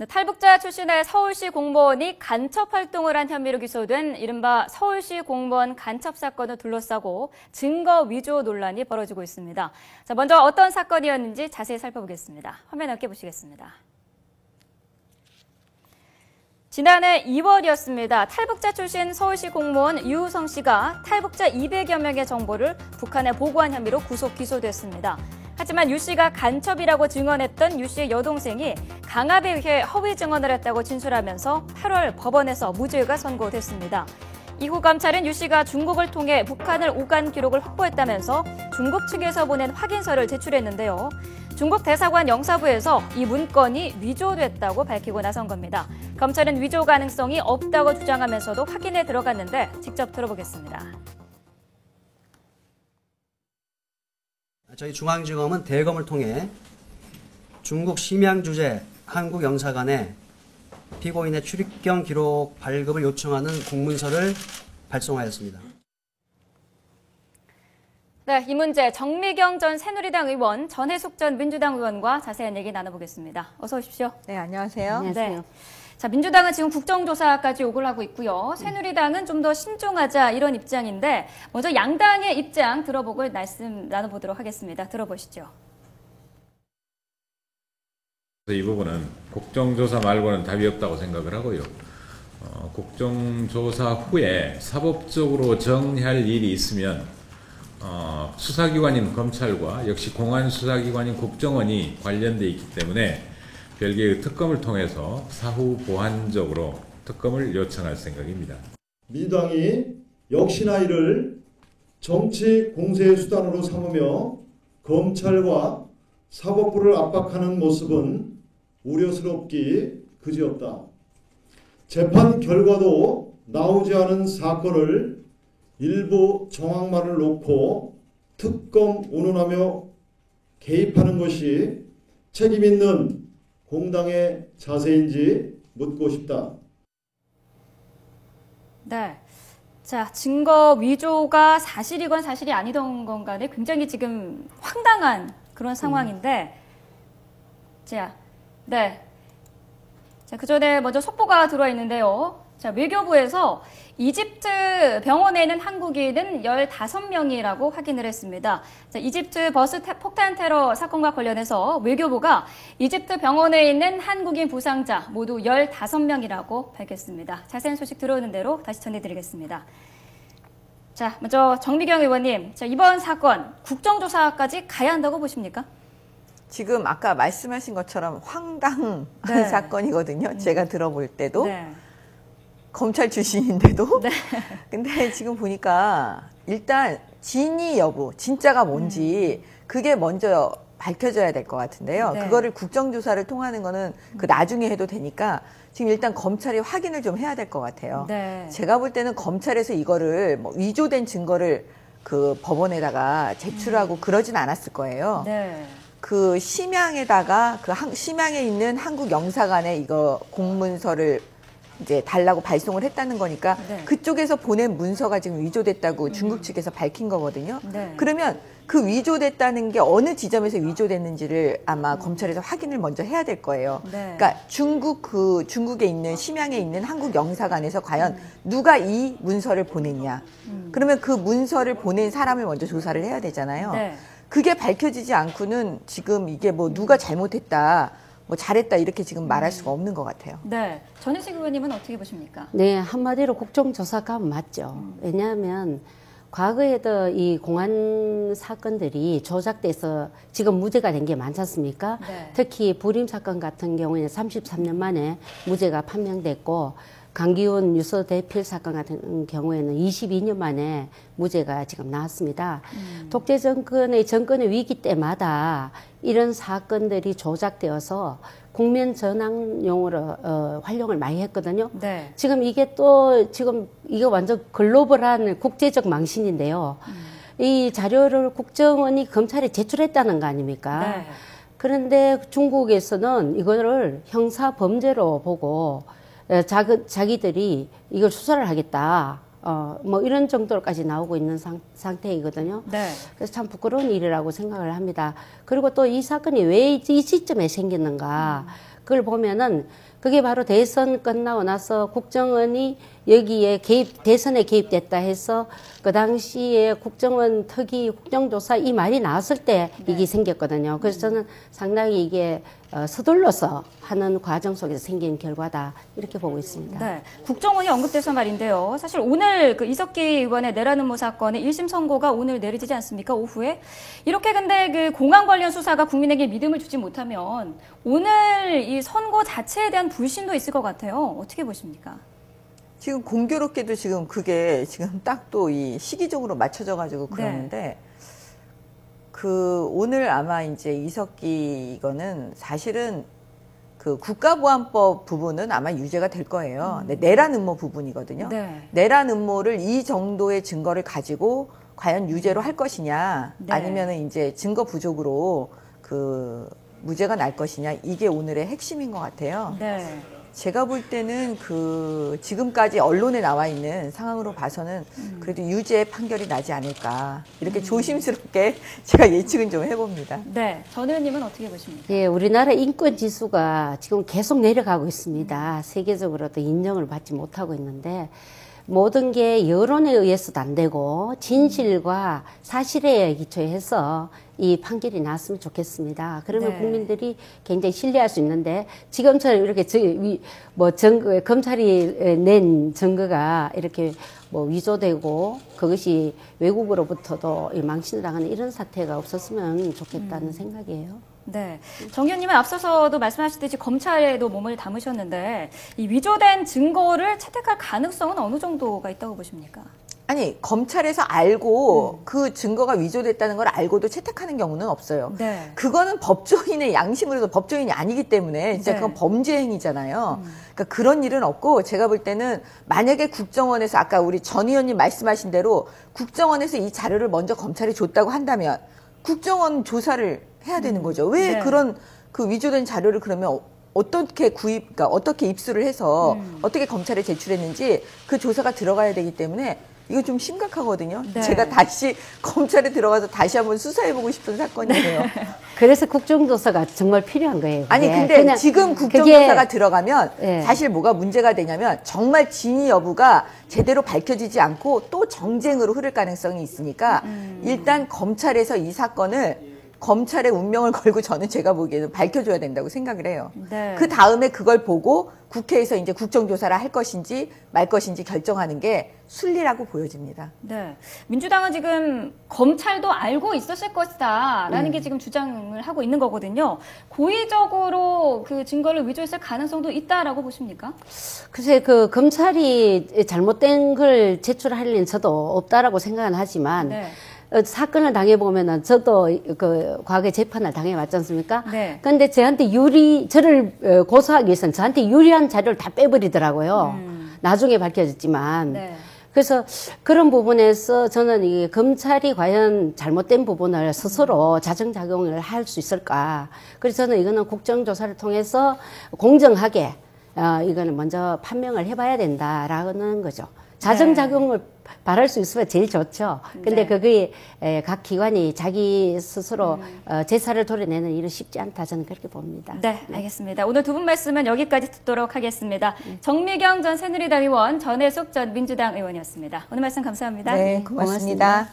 네, 탈북자 출신의 서울시 공무원이 간첩 활동을 한 혐의로 기소된 이른바 서울시 공무원 간첩 사건을 둘러싸고 증거 위조 논란이 벌어지고 있습니다. 자, 먼저 어떤 사건이었는지 자세히 살펴보겠습니다. 화면 함께 보시겠습니다. 지난해 2월이었습니다. 탈북자 출신 서울시 공무원 유우성 씨가 탈북자 200여 명의 정보를 북한에 보고한 혐의로 구속 기소됐습니다. 하지만 유 씨가 간첩이라고 증언했던 유 씨의 여동생이 강압에 의해 허위 증언을 했다고 진술하면서 8월 법원에서 무죄가 선고됐습니다. 이후 검찰은 유 씨가 중국을 통해 북한을 오간 기록을 확보했다면서 중국 측에서 보낸 확인서를 제출했는데요. 중국 대사관 영사부에서 이 문건이 위조됐다고 밝히고 나선 겁니다. 검찰은 위조 가능성이 없다고 주장하면서도 확인에 들어갔는데 직접 들어보겠습니다. 저희 중앙지검은 대검을 통해 중국 심양 주재 한국 영사관에 피고인의 출입경 기록 발급을 요청하는 공문서를 발송하였습니다. 네, 이 문제 정미경 전 새누리당 의원, 전해숙 전 민주당 의원과 자세한 얘기 나눠보겠습니다. 어서 오십시오. 네, 안녕하세요. 안녕하세요. 네. 자, 민주당은 지금 국정조사까지 요구를 하고 있고요. 새누리당은 좀 더 신중하자 이런 입장인데 먼저 양당의 입장 들어보고 말씀 나눠보도록 하겠습니다. 들어보시죠. 이 부분은 국정조사 말고는 답이 없다고 생각을 하고요. 국정조사 후에 사법적으로 정리할 일이 있으면 수사기관인 검찰과 역시 공안수사기관인 국정원이 관련돼 있기 때문에 별개의 특검을 통해서 사후 보완적으로 특검을 요청할 생각입니다. 민주당이 역시나 이를 정치 공세의 수단으로 삼으며 검찰과 사법부를 압박하는 모습은 우려스럽기 그지없다. 재판 결과도 나오지 않은 사건을 일부 정황만을 놓고 특검 운운하며 개입하는 것이 책임 있는 공당의 자세인지 묻고 싶다. 네. 자, 증거 위조가 사실이건 사실이 아니던 건 간에 굉장히 지금 황당한 그런 상황인데, 자, 네. 자, 그 전에 먼저 속보가 들어와 있는데요. 자, 외교부에서 이집트 병원에 있는 한국인은 15명이라고 확인을 했습니다. 자, 이집트 버스 폭탄 테러 사건과 관련해서 외교부가 이집트 병원에 있는 한국인 부상자 모두 15명이라고 밝혔습니다. 자세한 소식 들어오는 대로 다시 전해드리겠습니다. 자, 먼저 정미경 의원님, 자, 이번 사건 국정조사까지 가야 한다고 보십니까? 지금 아까 말씀하신 것처럼 황당한 네. 사건이거든요. 제가 들어볼 때도. 네. 검찰 출신인데도. 네. 근데 지금 보니까 일단 진위 여부, 진짜가 뭔지 그게 먼저 밝혀져야 될 것 같은데요. 네. 그거를 국정조사를 통하는 거는 그 나중에 해도 되니까 지금 일단 검찰이 확인을 좀 해야 될 것 같아요. 네. 제가 볼 때는 검찰에서 이거를 뭐 위조된 증거를 그 법원에다가 제출하고 그러진 않았을 거예요. 네. 그 심양에다가 심양에 있는 한국 영사관에 이거 공문서를 이제 달라고 발송을 했다는 거니까 네. 그쪽에서 보낸 문서가 지금 위조됐다고 중국 측에서 밝힌 거거든요. 네. 그러면 그 위조됐다는 게 어느 지점에서 위조됐는지를 아마 검찰에서 확인을 먼저 해야 될 거예요. 네. 그러니까 중국에 있는 심양에 있는 한국 영사관에서 과연 누가 이 문서를 보냈냐. 그러면 그 문서를 보낸 사람을 먼저 조사를 해야 되잖아요. 네. 그게 밝혀지지 않고는 지금 이게 뭐 누가 잘못했다. 뭐 잘했다 이렇게 지금 말할 수가 없는 것 같아요. 네, 전해숙 의원님은 어떻게 보십니까? 네, 한마디로 국정조사가 맞죠. 왜냐하면 과거에도 이 공안 사건들이 조작돼서 지금 무죄가 된 게 많지 않습니까? 네. 특히 불임 사건 같은 경우에는 33년 만에 무죄가 판명됐고 강기훈 유서 대필 사건 같은 경우에는 22년 만에 무죄가 지금 나왔습니다. 독재 정권의 위기 때마다 이런 사건들이 조작되어서 국면 전환용으로 활용을 많이 했거든요. 네. 지금 이게 이게 완전 글로벌한 국제적 망신인데요. 이 자료를 국정원이 검찰에 제출했다는 거 아닙니까? 네. 그런데 중국에서는 이거를 형사 범죄로 보고 자기들이 이걸 수사를 하겠다. 뭐 이런 정도로까지 나오고 있는 상태이거든요. 네. 그래서 참 부끄러운 일이라고 생각을 합니다. 그리고 또 이 사건이 왜 이 시점에 생겼는가. 그걸 보면은 그게 바로 대선 끝나고 나서 국정원이 여기에 대선에 개입됐다 해서 그 당시에 국정원 특위 국정조사 이 말이 나왔을 때 이게 생겼거든요. 그래서 저는 상당히 이게 서둘러서 하는 과정 속에서 생긴 결과다 이렇게 보고 있습니다. 네, 국정원이 언급돼서 말인데요. 사실 오늘 그 이석기 의원의 내란 음모 사건의 1심 선고가 오늘 내려지지 않습니까? 오후에 이렇게 근데 그 공안 관련 수사가 국민에게 믿음을 주지 못하면 오늘 이 선고 자체에 대한 불신도 있을 것 같아요. 어떻게 보십니까? 지금 공교롭게도 지금 그게 지금 딱 또 이 시기적으로 맞춰져 가지고 그러는데 그 오늘 아마 이제 이석기 이거는 사실은 그 국가보안법 부분은 아마 유죄가 될 거예요. 내란 음모 부분이거든요. 네. 내란 음모를 이 정도의 증거를 가지고 과연 유죄로 할 것이냐, 네. 아니면은 이제 증거 부족으로 그 무죄가 날 것이냐, 이게 오늘의 핵심인 것 같아요. 네. 제가 볼 때는 그 지금까지 언론에 나와 있는 상황으로 봐서는 그래도 유죄 판결이 나지 않을까 이렇게 조심스럽게 제가 예측은 좀 해봅니다. 네, 전 의원님은 어떻게 보십니까? 예, 우리나라 인권 지수가 지금 계속 내려가고 있습니다. 세계적으로도 인정을 받지 못하고 있는데 모든 게 여론에 의해서도 안 되고 진실과 사실에 기초해서 이 판결이 났으면 좋겠습니다. 그러면 네. 국민들이 굉장히 신뢰할 수 있는데 지금처럼 이렇게 검찰이 낸 증거가 이렇게 뭐 위조되고 그것이 외국으로부터도 망신을 당하는 이런 사태가 없었으면 좋겠다는 생각이에요. 네. 정 의원님은 앞서서도 말씀하셨듯이 검찰에도 몸을 담으셨는데 이 위조된 증거를 채택할 가능성은 어느 정도가 있다고 보십니까? 아니, 검찰에서 알고 그 증거가 위조됐다는 걸 알고도 채택하는 경우는 없어요. 네. 그거는 법조인의 양심으로도 법조인이 아니기 때문에 진짜 네. 그건 범죄 행위잖아요. 그러니까 그런 일은 없고, 제가 볼 때는 만약에 국정원에서 아까 우리 전 의원님 말씀하신 대로 국정원에서 이 자료를 먼저 검찰에 줬다고 한다면 국정원 조사를 해야 되는 거죠. 왜 네. 그런 그 위조된 자료를 그러면 어떻게 그러니까 어떻게 입수를 해서 어떻게 검찰에 제출했는지 그 조사가 들어가야 되기 때문에 이거 좀 심각하거든요. 네. 제가 다시 검찰에 들어가서 다시 한번 수사해보고 싶은 사건이에요. 그래서 국정조사가 정말 필요한 거예요. 아니, 그게. 근데 그냥 지금 국정조사가 그게- 들어가면 예. 사실 뭐가 문제가 되냐면 정말 진위 여부가 제대로 밝혀지지 않고 또 정쟁으로 흐를 가능성이 있으니까 일단 검찰에서 이 사건을 검찰의 운명을 걸고 저는 제가 보기에는 밝혀줘야 된다고 생각을 해요. 네. 그 다음에 그걸 보고 국회에서 이제 국정조사를 할 것인지 말 것인지 결정하는 게 순리라고 보여집니다. 네. 민주당은 지금 검찰도 알고 있었을 것이다라는 게 지금 주장을 하고 있는 거거든요. 고의적으로 그 증거를 위조했을 가능성도 있다라고 보십니까? 글쎄, 그 검찰이 잘못된 걸 제출하려는 저도 없다라고 생각은 하지만 네. 사건을 당해보면은 저도 그 과거에 재판을 당해왔지 않습니까? 네. 근데 저한테 저를 고소하기 위해서는 저한테 유리한 자료를 다 빼버리더라고요. 나중에 밝혀졌지만. 네. 그래서 그런 부분에서 저는 이 검찰이 과연 잘못된 부분을 스스로 자정작용을 할 수 있을까. 그래서 저는 이거는 국정조사를 통해서 공정하게 이거는 먼저 판명을 해봐야 된다라는 거죠. 자정작용을 바랄 수 있으면 제일 좋죠. 근데 네. 그게 각 기관이 자기 스스로 제사를 도려내는 일은 쉽지 않다. 저는 그렇게 봅니다. 네, 알겠습니다. 오늘 두 분 말씀은 여기까지 듣도록 하겠습니다. 정미경 전 새누리당 의원, 전혜숙 전 민주당 의원이었습니다. 오늘 말씀 감사합니다. 네, 고맙습니다.